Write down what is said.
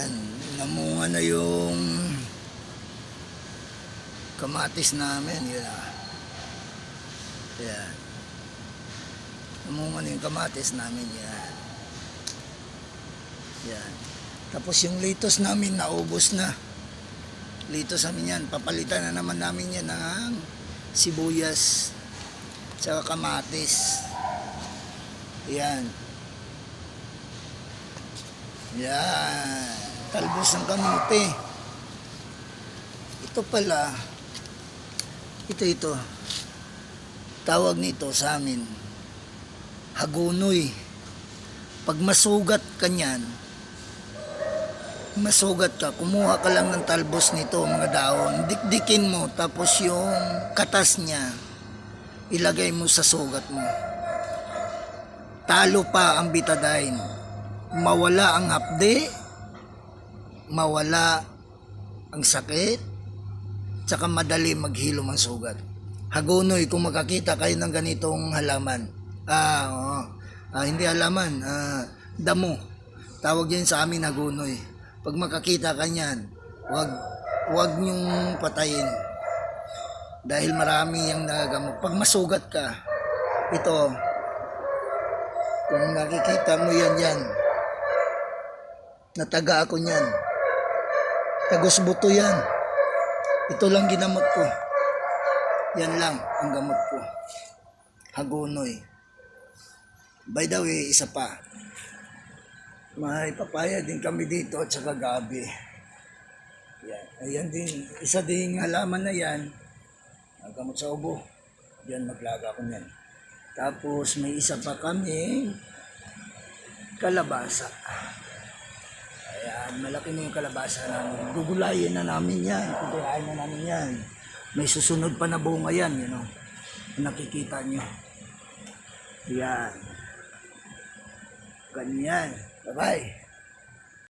Yan, namunga na yung kamatis namin. Yan. Yan. Namunga na yung kamatis namin. Yan. Yan. Tapos yung litos namin naubos na. Litos namin yan. Papalitan na naman namin yan ng sibuyas tsaka kamatis. Yan. Yan. Talbos ng kamote. Ito pala. Ito. Tawag nito sa amin, hagunoy. Pag masugat ka niyan, kumuha ka lang ng talbos nito, mga daon, dikdikin mo, tapos yung katas niya, ilagay mo sa sugat mo. Talo pa ang betadine. Mawala ang hapde, mawala ang sakit, tsaka madali maghilom ang sugat. Hagunoy, kung makakita kayo ng ganitong halaman, hindi halaman, damo, tawag yan sa amin hagunoy. Pag makakita ka niyan, wag nyong patayin, dahil marami yung nagagamot. Pag masugat ka, ito, kung nakikita mo yan, nataga ako niyan, tagos buto yan. Ito lang ginamot ko. Yan lang ang gamot ko. Hagunoy. By the way, isa pa. May papaya din kami dito at saka gabi. Yan. Ayan din. Isa ding halaman na yan. Ang gamot sa ubo. Yan, maglaga ko niyan. Tapos may isa pa kami kalabasa. Ayan, malaki na yung kalabasa namin. Gugulayin na namin yan. Gugulayin na namin yan. May susunod pa na bunga yan, nakikita nyo. Yan. Ganyan. Bye-bye.